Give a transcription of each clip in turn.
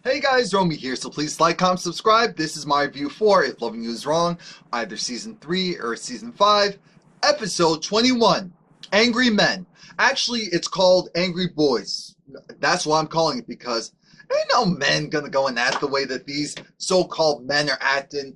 Hey guys, Romie here, so please like, comment, subscribe. This is my review for If Loving You Is Wrong, either Season 3 or Season 5, Episode 21, Angry Men. Actually, it's called Angry Boys. That's why I'm calling it, because ain't no men gonna go and act the way that these so-called men are acting.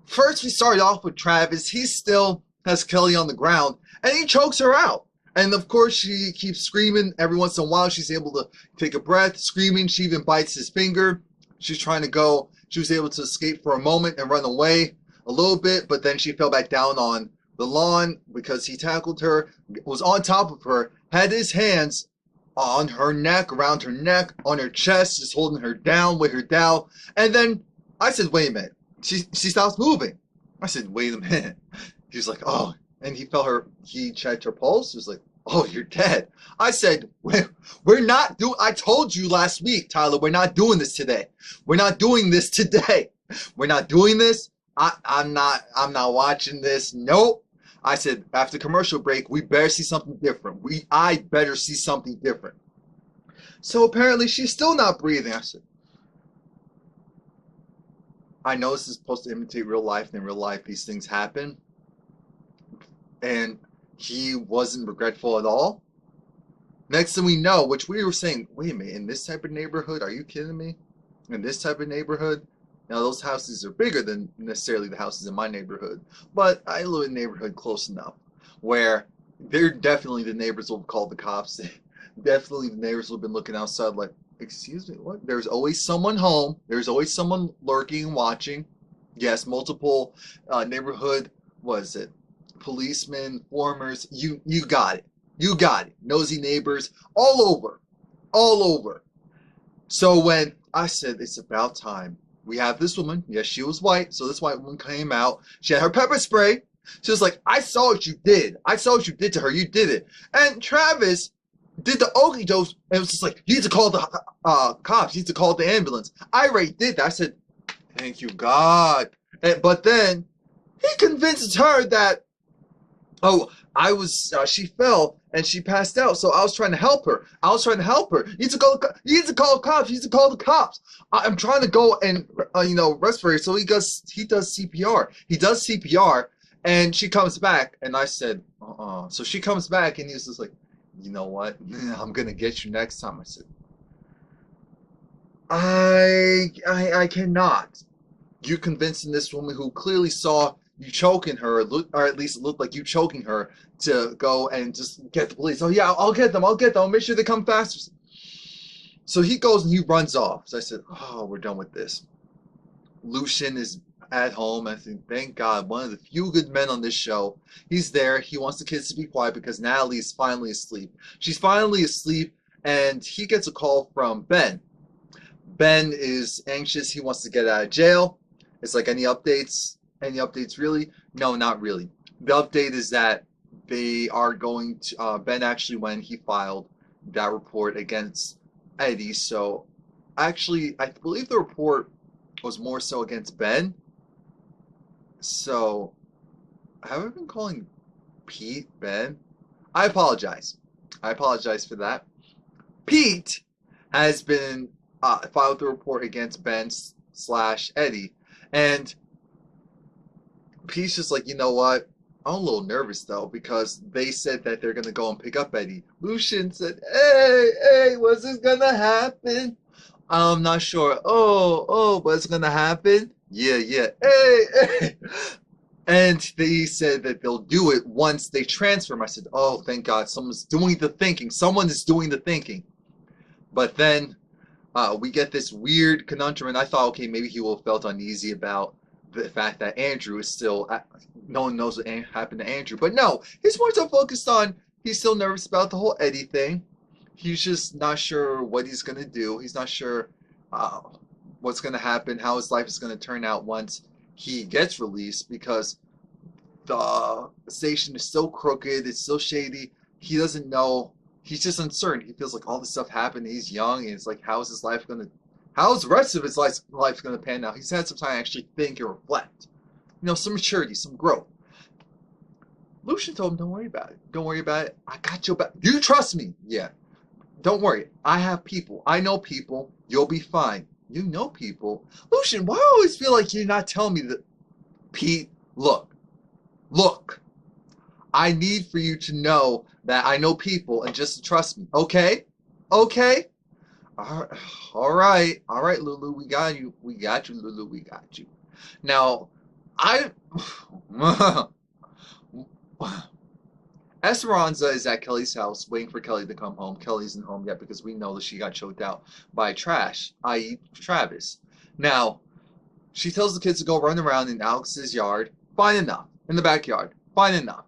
First, we started off with Travis. He still has Kelly on the ground, and he chokes her out. And of course, she keeps screaming. Every once in a while, she's able to take a breath, screaming. She even bites his finger. She's trying to go. She was able to escape for a moment and run away a little bit, but then she fell back down on the lawn because he tackled her, was on top of her, had his hands on her neck, around her neck, on her chest, just holding her down, weigh her down. And then I said, wait a minute. She stops moving. I said, wait a minute. He was like, oh. And he checked her pulse. He was like, oh, you're dead. I said, we're not doing, I told you last week, Tyler, we're not doing this today. We're not doing this today. We're not doing this. I'm not watching this. Nope. I said, after commercial break, we better see something different. I better see something different. So apparently she's still not breathing. I said, I know this is supposed to imitate real life, and in real life these things happen. And he wasn't regretful at all. Next thing we know, which we were saying, wait a minute, in this type of neighborhood, are you kidding me? In this type of neighborhood? Now, those houses are bigger than necessarily the houses in my neighborhood, but I live in a neighborhood close enough where they're definitely the neighbors will call the cops. Definitely the neighbors will have been looking outside like, excuse me, what? There's always someone home. There's always someone lurking and watching. Yes, multiple neighborhood, what is it? Policemen, formers, you got it. You got it. Nosy neighbors, all over. All over. So when I said it's about time, we have this woman. Yes, she was white, so this white woman came out. She had her pepper spray. She was like, I saw what you did. I saw what you did to her. You did it. And Travis did the okey doke and was just like, you need to call the cops. You need to call the ambulance. I already did that. I said, thank you, God. But then he convinces her that, oh, she fell and she passed out, so I was trying to help her. You need to call the cops. You need to call the cops. I'm trying to go and, rescue her. So he does CPR. He does CPR, and she comes back, and I said, So she comes back, and he's just like, you know what? I'm going to get you next time. I said, I cannot. You convincing this woman who clearly saw you choking her, or at least it looked like you choking her, to go and just get the police. Oh yeah, I'll get them. I'll make sure they come faster. So he goes and he runs off. So I said, oh, we're done with this. Lushion is at home. I think, thank God, one of the few good men on this show. He's there. He wants the kids to be quiet because Natalie's finally asleep. She's finally asleep, and he gets a call from Ben. Ben is anxious. He wants to get out of jail. It's like, any updates? Any updates really? No, not really. The update is that they are going to, Ben actually, when he filed that report against Eddie, so actually, I believe the report was more so against Ben. So, have I been calling Pete Ben? I apologize. I apologize for that. Pete has been filed the report against Ben / Eddie, and Pete's just like, you know what? I'm a little nervous though because they said that they're gonna go and pick up Eddie. Lushion said, "Hey, what's this gonna happen?" I'm not sure. Oh, what's gonna happen? Yeah. Hey. And they said that they'll do it once they transfer him. I said, oh, thank God, someone's doing the thinking. Someone is doing the thinking. But then we get this weird conundrum, and I thought, okay, maybe he will have felt uneasy about the fact that Andrew is still, no one knows what happened to Andrew. But no, he's more so focused on, he's still nervous about the whole Eddie thing. He's just not sure what he's going to do. He's not sure what's going to happen, how his life is going to turn out once he gets released, because the station is so crooked, it's so shady. He doesn't know. He's just uncertain. He feels like all this stuff happened. He's young, and it's like, how is his life going to, how's the rest of his life going to pan out? He's had some time to actually think and reflect. Some maturity, some growth. Lushion told him, don't worry about it. Don't worry about it. I got your back. You trust me. Yeah. Don't worry. I have people. I know people. You'll be fine. You know people. Lushion, why do I always feel like you're not telling me that? Pete, look. I need for you to know that I know people and just to trust me. Okay? Okay? All right, Lulu. We got you. We got you, Lulu. We got you. Now, I. Esperanza is at Kelly's house waiting for Kelly to come home. Kelly isn't home yet because we know that she got choked out by trash, i.e., Travis. Now, she tells the kids to go run around in Alex's yard. Fine enough. In the backyard. Fine enough.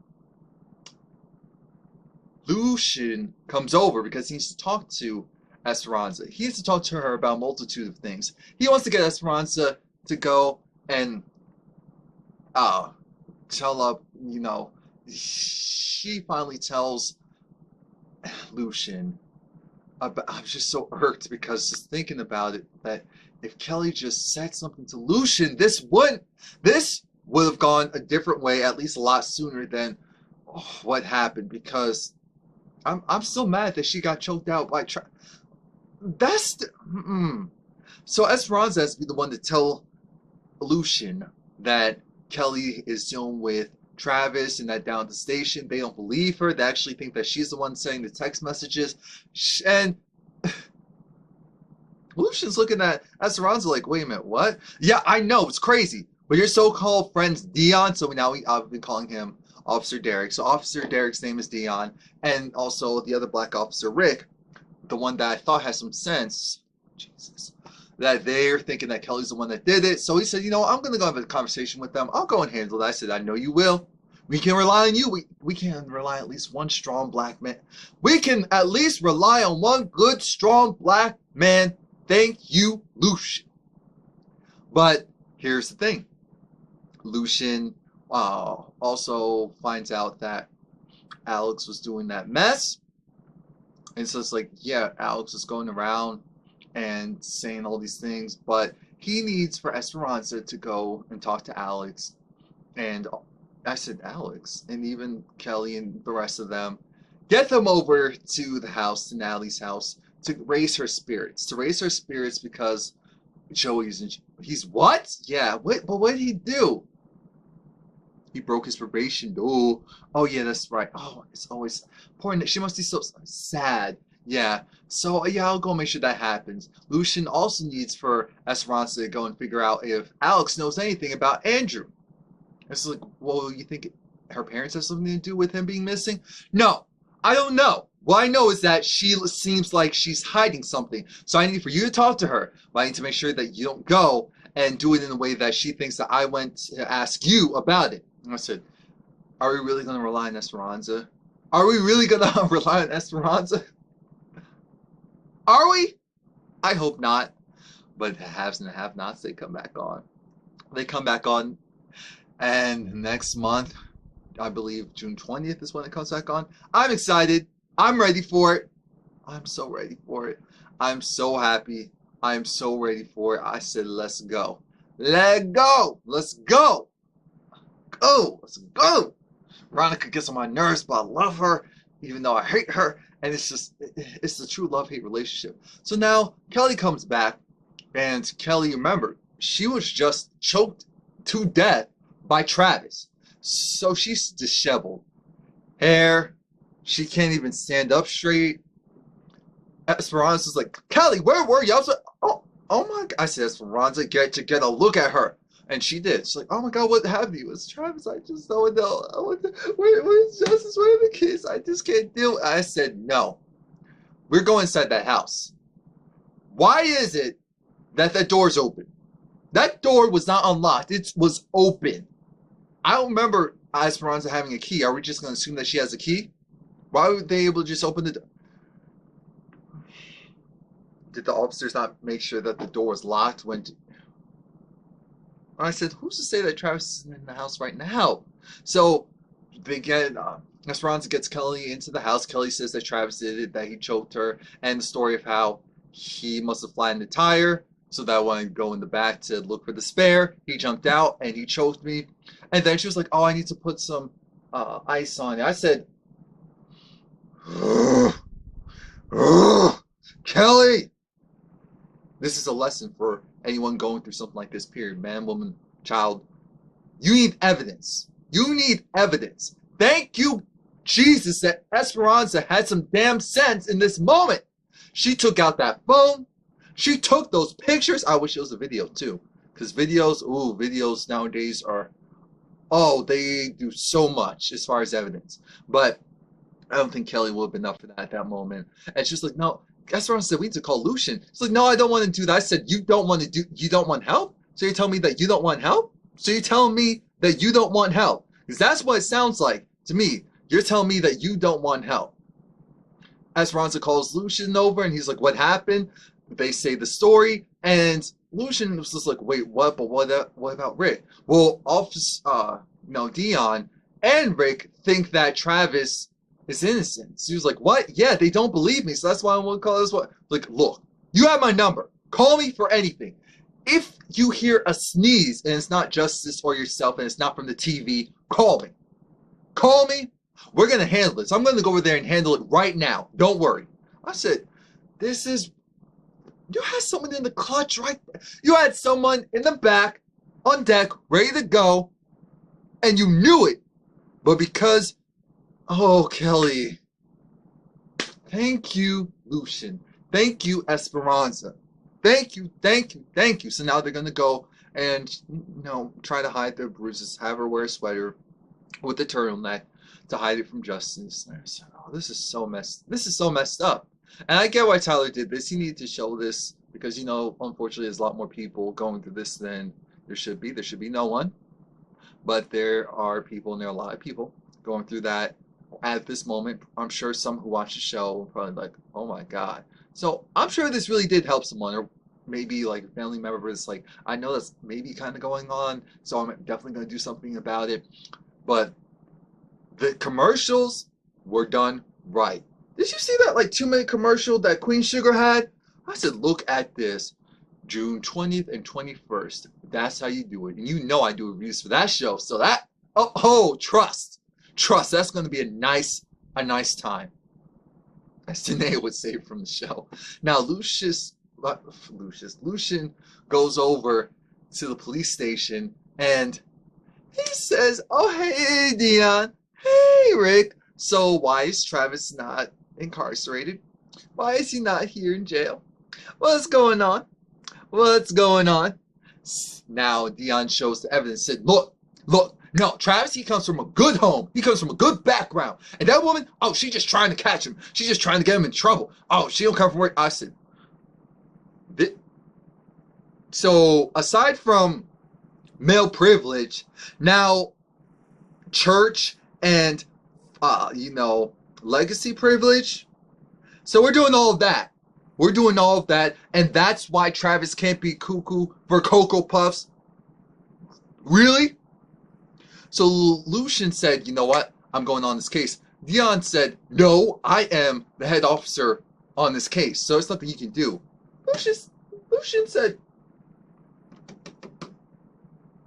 Lushion comes over because he needs to talk to Esperanza. He needs to talk to her about a multitude of things. He wants to get Esperanza to go and tell up, she finally tells Lushion. I'm just so irked because just thinking about it, that if Kelly just said something to Lushion, this would have gone a different way, at least a lot sooner than what happened, because I'm still mad that she got choked out by So Esperanza has to be the one to tell Lushion that Kelly is dealing with Travis and that down at the station they don't believe her. They actually think that she's the one sending the text messages. And Lucian's looking at Esperanza like, wait a minute, what? Yeah, I know, it's crazy. But your so-called friend's Dion, so now I've been calling him Officer Derek. So Officer Derek's name is Dion. And also the other black officer, Rick, the one that I thought has some sense. Jesus. That they're thinking that Kelly's the one that did it. So he said, I'm going to go have a conversation with them. I'll go and handle it. I said, I know you will. We can rely on you. We can rely on at least one strong black man. We can at least rely on one good, strong black man. Thank you, Lushion. But here's the thing. Lushion also finds out that Alex was doing that mess. And so it's like, yeah, Alex is going around and saying all these things, but he needs for Esperanza to go and talk to Alex. And I said Alex, and even Kelly and the rest of them, get them over to the house, to Natalie's house, to raise her spirits. Because he's what? Yeah, but what did he do? He broke his probation. Oh yeah, that's right. Oh, it's always poor Nick. She must be so sad. Yeah. So yeah, I'll go make sure that happens. Lushion also needs for Esperanza to go and figure out if Alex knows anything about Andrew. It's like, well, you think her parents have something to do with him being missing? No, I don't know. What I know is that she seems like she's hiding something. So I need for you to talk to her. But I need to make sure that you don't go and do it in a way that she thinks that I went to ask you about it. And I said, are we really going to rely on Esperanza? Are we really going to rely on Esperanza? Are we? I hope not. But the haves and the have-nots, they come back on. They come back on. And next month, I believe June 20th is when it comes back on. I'm excited. I'm ready for it. I'm so ready for it. I'm so happy. I'm so ready for it. I said, let's go. Let go. Let's go. Go. Let's go. Veronica gets on my nerves, but I love her, even though I hate her. And it's the true love-hate relationship. So now Kelly comes back, and Kelly, remember, she was just choked to death by Travis. So she's disheveled. Hair, she can't even stand up straight. Esperanza's like, Kelly, where were you? I was like, oh my God. I said, Esperanza, get a look at her. And she did. She's like, oh my God, what have you? It's Travis. I just don't know. Where's Justice? Where are the kids? I just can't deal. I said, no. We're going inside that house. Why is it that door's open? That door was not unlocked. It was open. I don't remember Esperanza having a key. Are we just going to assume that she has a key? Why were they able to just open the door? Did the officers not make sure that the door was locked when... I said, who's to say that Travis isn't in the house right now? So they get Esperanza gets Kelly into the house. Kelly says that Travis did it, that he choked her, and the story of how he must have flattened the tire, so that when I go in the back to look for the spare, he jumped out and he choked me. And then she was like, oh, I need to put some ice on it. I said, Kelly, This is a lesson for anyone going through something like this, period. Man, woman, child. You need evidence. You need evidence. Thank you, Jesus, that Esperanza had some damn sense in this moment. She took out that phone. She took those pictures. I wish it was a video too. Because videos nowadays are, oh, they do so much as far as evidence. But I don't think Kelly would have been up for that at that moment. And she's like, no, Esperanza said we need to call Lushion. She's like, no, I don't want to do that. I said, you don't want help? So you're telling me that you don't want help? So you're telling me that you don't want help? Because that's what it sounds like to me. You're telling me that you don't want help. Esperanza calls Lushion over and he's like, what happened? They say the story and Lushion was just like, wait, what? But what about Rick? Well, Dion and Rick think that Travis is innocent. So he was like, what? Yeah, they don't believe me. So that's why I want to call this one. Like, look, you have my number. Call me for anything. If you hear a sneeze and it's not Justice or yourself and it's not from the TV, call me. Call me. We're going to handle this. I'm going to go over there and handle it right now. Don't worry. I said, you had someone in the clutch right there. You had someone in the back, on deck, ready to go, and you knew it. But because, oh, Kelly, thank you, Lushion. Thank you, Esperanza. Thank you. So now they're going to go and, try to hide their bruises, have her wear a sweater with the turtleneck to hide it from Justice. And I said, oh, this is so messed up. And I get why Tyler did this. He needed to show this because, unfortunately, there's a lot more people going through this than there should be. There should be no one. But there are people, and there are a lot of people going through that at this moment. I'm sure some who watch the show will probably like, oh my God. So I'm sure this really did help someone, or maybe like a family member is like, I know that's maybe kind of going on, so I'm definitely going to do something about it. But the commercials were done right. Did you see that 2-minute commercial that Queen Sugar had? I said, look at this. June 20th and 21st. That's how you do it. And I do reviews for that show. So that, trust. Trust. That's going to be a nice time. As Danae would say from the show. Now, Lushion goes over to the police station and he says, oh, hey, Dion. Hey, Rick. So why is Travis not incarcerated? Why is he not here in jail? What's going on? Now Dion shows the evidence. Said, look. No, Travis, he comes from a good home. He comes from a good background. And that woman, she's just trying to catch him. She's just trying to get him in trouble. She don't come from where I said. So aside from male privilege, now church and legacy privilege. So we're doing all of that. And that's why Travis can't be cuckoo for Cocoa Puffs. Really? So Lushion said, you know what? I'm going on this case. Dion said, no, I am the head officer on this case, so it's nothing you can do. Lushion said,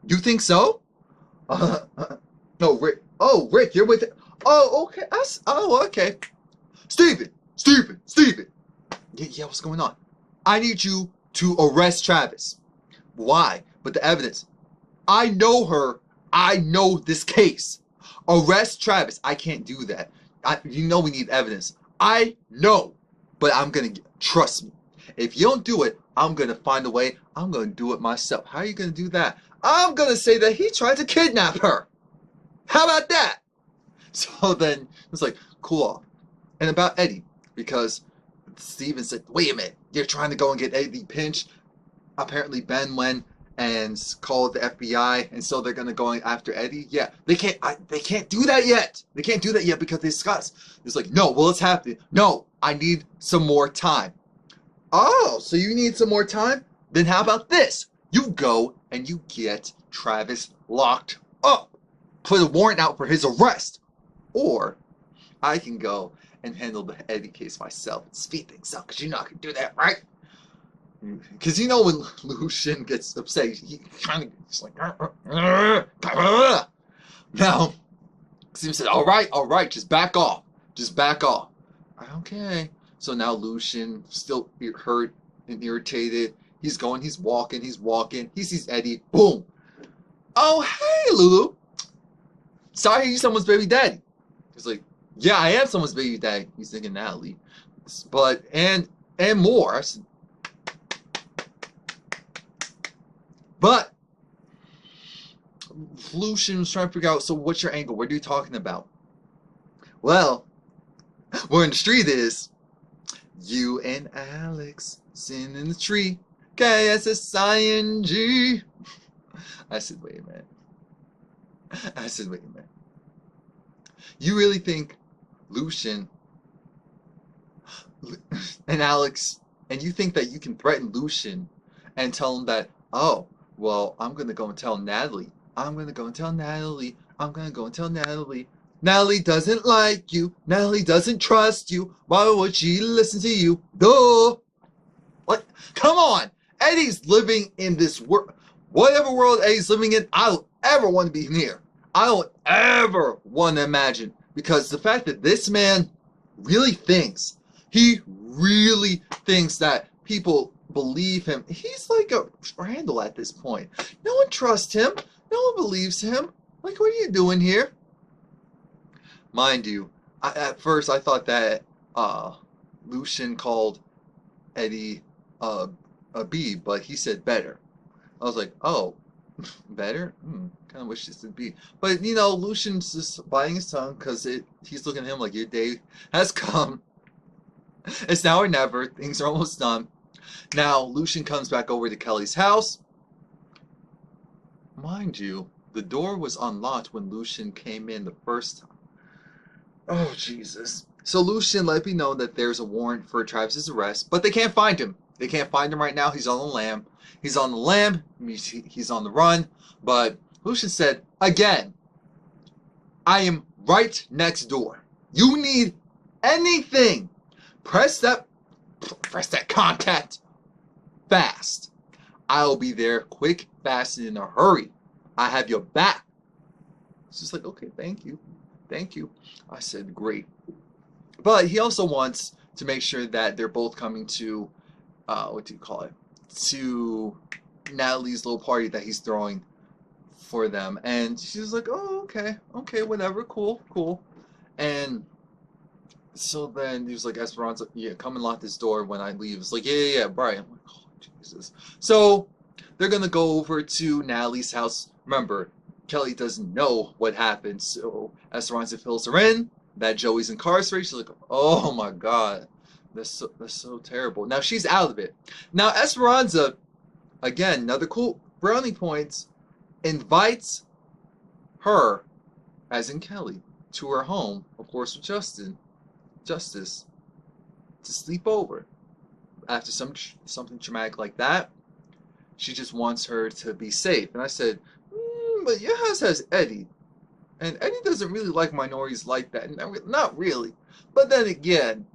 you think so? No, Rick. Oh, Rick, you're with it. Oh, okay. Okay. Steven. Yeah, what's going on? I need you to arrest Travis. Why? But the evidence. I know her. I know this case. Arrest Travis. I can't do that. We need evidence. I know. But I'm going to, trust me. If you don't do it, I'm going to find a way. I'm going to do it myself. How are you going to do that? I'm going to say that he tried to kidnap her. How about that? So then it's like, cool off. And about Eddie, because Steven said, wait a minute, you're trying to go and get Eddie pinched. Apparently Ben went and called the FBI, and so they're gonna go after Eddie. Yeah, they can't do that yet. They can't do that yet because they discussed. It's like, no, well, it's happening. No, I need some more time. Oh, so you need some more time? Then how about this? You go and you get Travis locked up. Put a warrant out for his arrest. Or I can go and handle the Eddie case myself and speed things up, because I can do that, right? Because when Lushion gets upset, he kind of just like, now, Steven said, all right, just back off. Okay. So now Lushion, still hurt and irritated, He's going, he's walking. He sees Eddie. Boom. Oh, hey, Lulu. Sorry, you're someone's baby daddy. He's like, yeah, I am someone's baby daddy. He's thinking Natalie. But, and more. I said, but Lushion was trying to figure out, so what's your angle? What are you talking about? Well, where in the street is, you and Alex sitting in the tree. K-S-S-I-N-G. I said, wait a minute. You really think Lushion and Alex, and you think that you can threaten Lushion and tell him that, oh, well, I'm going to go and tell Natalie. Natalie doesn't like you. Natalie doesn't trust you. Why would she listen to you? Duh. What? Come on. Eddie's living in this world. Whatever world Eddie's living in, I don't ever want to be near. I don't ever want to imagine. Because the fact that this man really thinks that people believe him. He's like a Randall at this point. No one trusts him. No one believes him. Like, what are you doing here? Mind you, at first I thought that Lushion called Eddie a B, but he said better. I was like, oh, better? Kind of wish this would be. But, you know, Lucian's just biting his tongue because he's looking at him like, your day has come. It's now or never. Things are almost done. Now, Lushion comes back over to Kelly's house. Mind you, the door was unlocked when Lushion came in the first time. Oh, Jesus. So Lushion let me know that there's a warrant for Travis's arrest, but they can't find him. They can't find him right now. He's on the lam. He's on the run. But Lushion said, again, I am right next door. You need anything. Press that contact fast. I'll be there quick, fast, and in a hurry. I have your back. It's just like, okay, thank you. I said, great. But he also wants to make sure that they're both coming to, to Natalie's little party that he's throwing for them. And she's like, oh, okay, whatever, cool. And so then he was like, Esperanza, yeah, come and lock this door when I leave. It's like, yeah, Brian. I'm like, oh, Jesus. So they're going to go over to Natalie's house. Remember, Kelly doesn't know what happened, so Esperanza fills her in that Joey's incarcerated. She's like, oh my God, that's so terrible. Now she's out of it. Now Esperanza, again, another cool brownie points, invites her, as in Kelly, to her home, of course with Justice, to sleep over. After something traumatic like that, she just wants her to be safe. And I said, but your house has Eddie, and Eddie doesn't really like minorities like that. Not really. But then again,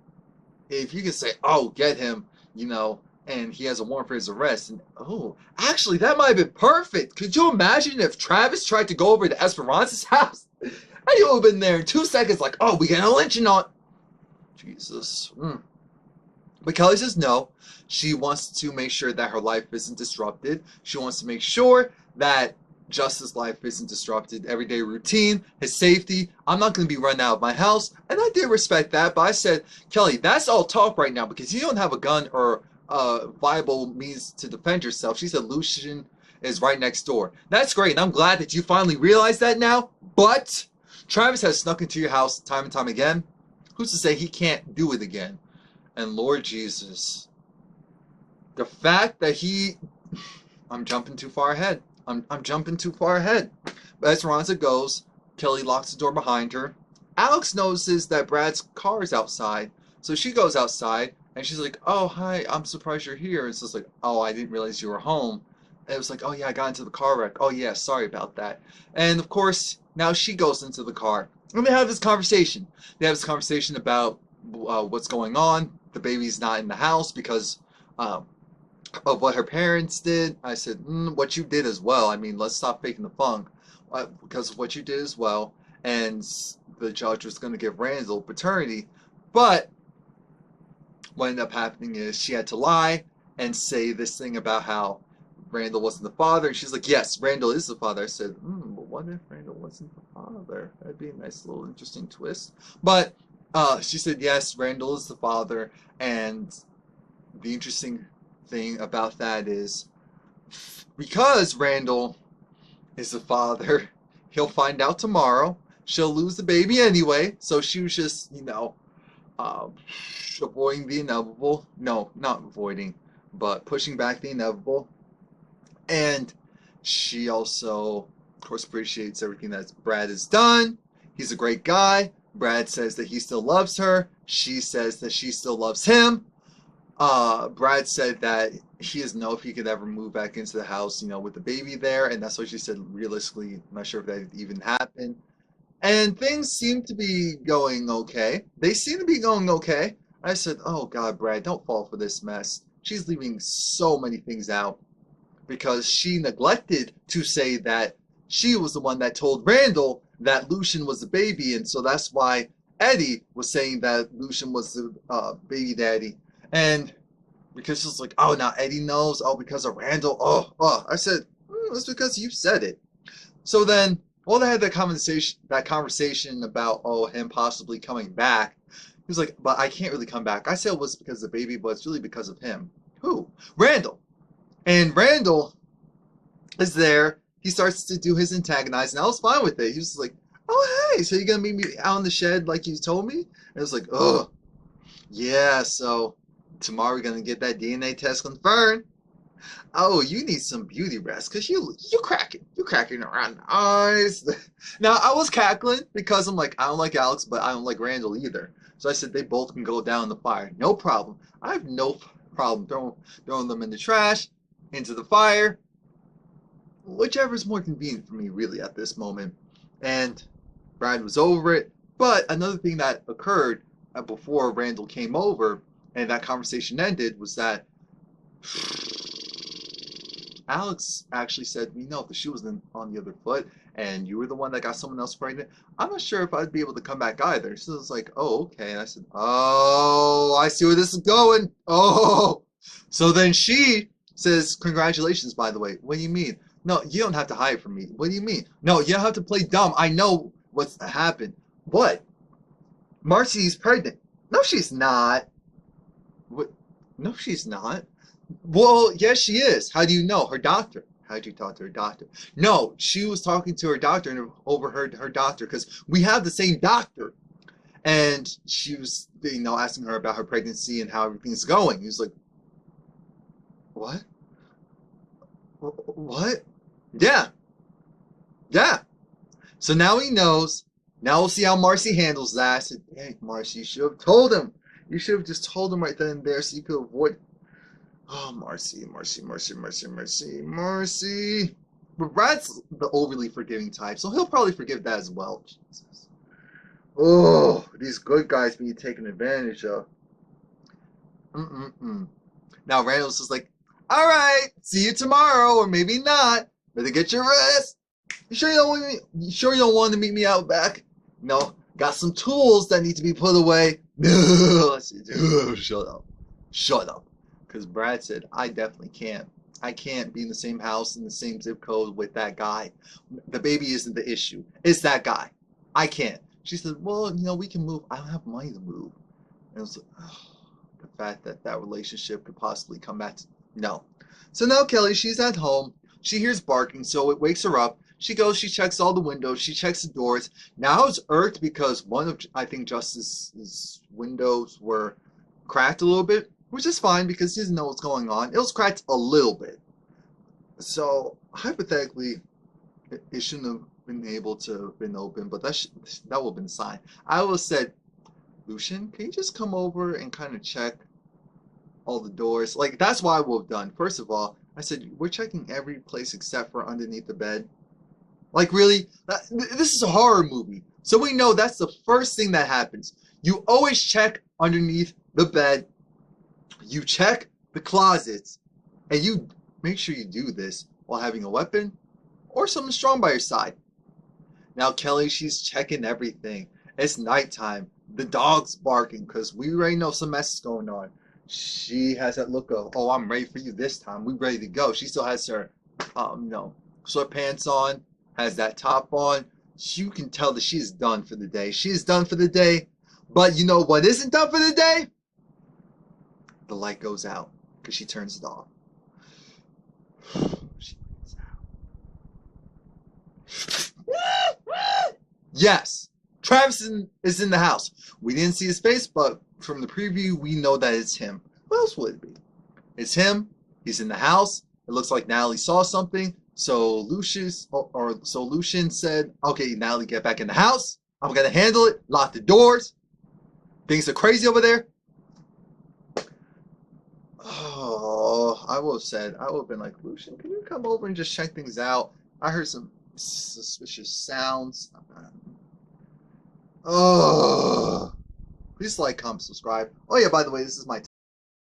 if you can say, oh, get him, you know, and he has a warrant for his arrest, and oh, actually, that might have been perfect. Could you imagine if Travis tried to go over to Esperanza's house? Eddie would have been there in 2 seconds, like, oh, we got a lynching on. Jesus. But Kelly says no. She wants to make sure that her life isn't disrupted. She wants to make sure that Justice's life isn't disrupted. Everyday routine, his safety. I'm not going to be run out of my house. And I did respect that. But I said, Kelly, that's all talk right now because you don't have a gun or viable means to defend yourself. She said Lushion is right next door. That's great. And I'm glad that you finally realized that now. But Travis has snuck into your house time and time again. Who's to say he can't do it again? And Lord Jesus, the fact that I'm jumping too far ahead. I'm jumping too far ahead. But as Esperanza goes, Kelly locks the door behind her. Alex notices that Brad's car is outside. So she goes outside and she's like, oh, hi, I'm surprised you're here. And it's just like, oh, I didn't realize you were home. And it was like, oh, yeah, I got into the car wreck. Oh, yeah, sorry about that. And of course, now she goes into the car. And they have this conversation. They have this conversation about what's going on. The baby's not in the house because of what her parents did. I said, what you did as well. I mean, let's stop faking the funk. Because of what you did as well. And the judge was going to give Randall paternity. But what ended up happening is she had to lie. and say this thing about how Randall wasn't the father. And she's like, yes, Randall is the father. I said, but what if Randall wasn't the father? That'd be a nice little interesting twist. But she said, yes, Randall is the father. And the interesting thing about that is because Randall is the father, he'll find out tomorrow. She'll lose the baby anyway. So she was just, uh, avoiding the inevitable. No, not avoiding, but pushing back the inevitable. And she also, of course, appreciates everything that Brad has done. He's a great guy. Brad says that he still loves her. She says that she still loves him. Brad said that he doesn't know if he could ever move back into the house, with the baby there. And that's what she said. Realistically, I'm not sure if that even happened. And things seem to be going okay. They seem to be going okay. I said, oh, God, Brad, don't fall for this mess. She's leaving so many things out because she neglected to say that she was the one that told Randall that Lushion was the baby. And so that's why Eddie was saying that Lushion was the baby daddy. And because she's like, oh, now Eddie knows. Oh, because of Randall. Oh. I said, it's because you said it. So then, they had that conversation about, him possibly coming back. He was like, but I can't really come back. I said it was because of the baby, but it's really because of him. Who? Randall. And Randall is there. He starts to do his antagonize, and I was fine with it. He was like, oh, hey, so you're going to meet me out in the shed like you told me? And I was like, ugh. Yeah, so tomorrow we're going to get that DNA test confirmed. Oh, you need some beauty rest because you cracking around the eyes. Now, I was cackling because I'm like, I don't like Alex, but I don't like Randall either. So I said they both can go down in the fire. No problem. I have no problem throwing them in the trash, into the fire, whichever is more convenient for me really at this moment. And Brad was over it. But another thing that occurred before Randall came over and that conversation ended was that Alex actually said, if the shoe was on the other foot and you were the one that got someone else pregnant, I'm not sure if I'd be able to come back either. So it's like, oh, okay. And I said, oh, I see where this is going. Oh. So then she says, congratulations, by the way. What do you mean? No, you don't have to hide from me. What do you mean? No, you don't have to play dumb. I know what's happened. What? Marcy's pregnant. No, she's not. What? No, she's not. Well, yes, she is. How do you know? Her doctor. How did you talk to her doctor? No, she was talking to her doctor and overheard her doctor because we have the same doctor. And she was, asking her about her pregnancy and how everything's going. He was like, what? What? Yeah. Yeah. So now he knows. Now we'll see how Marcy handles that. I said, hey, Marcy, you should have told him. You should have just told him right then and there so you could avoid. Oh, Marcy. But Brad's the overly forgiving type, so he'll probably forgive that as well. Jesus. Oh, these good guys being taken advantage of. Now Randall's just like, all right, see you tomorrow, or maybe not. Better get your rest. You sure you don't want to meet me out back? No, got some tools that need to be put away. No, shut up. Because Brad said, I definitely can't. I can't be in the same house, in the same zip code with that guy. The baby isn't the issue. It's that guy. I can't. She said, well, we can move. I don't have money to move. And it was like, the fact that relationship could possibly come back to, no. So now Kelly, she's at home. She hears barking, so it wakes her up. She goes, she checks all the windows. She checks the doors. Now it's irked because one of, I think, Justice's windows were cracked a little bit. Which is fine because he doesn't know what's going on. It was cracked a little bit. So, hypothetically, it shouldn't have been able to have been open, but that would have been a sign. I would have said, Lushion, can you just come over and kind of check all the doors? Like, that's what I would have done. First of all, I said, we're checking every place except for underneath the bed. Like, really? This is a horror movie. So we know that's the first thing that happens. You always check underneath the bed. You check the closets, and you make sure you do this while having a weapon or something strong by your side. Now Kelly, she's checking everything. It's nighttime. The dog's barking because we already know some mess is going on. She has that look of, oh, I'm ready for you this time. We ready to go. She still has her, sweatpants on, has that top on. You can tell that she is done for the day. She is done for the day. But you know what isn't done for the day? The light goes out because she turns it off. She goes out. Yes, Travis is in the house. We didn't see his face, but from the preview, we know that it's him. What else would it be? It's him. He's in the house. It looks like Natalie saw something. So Lushion said, "Okay, Natalie, get back in the house. I'm gonna handle it. Lock the doors. Things are crazy over there." Oh, I would have been like, Lushion, can you come over and just check things out? I heard some suspicious sounds. Oh, please like, comment, subscribe. Oh yeah, by the way, this is my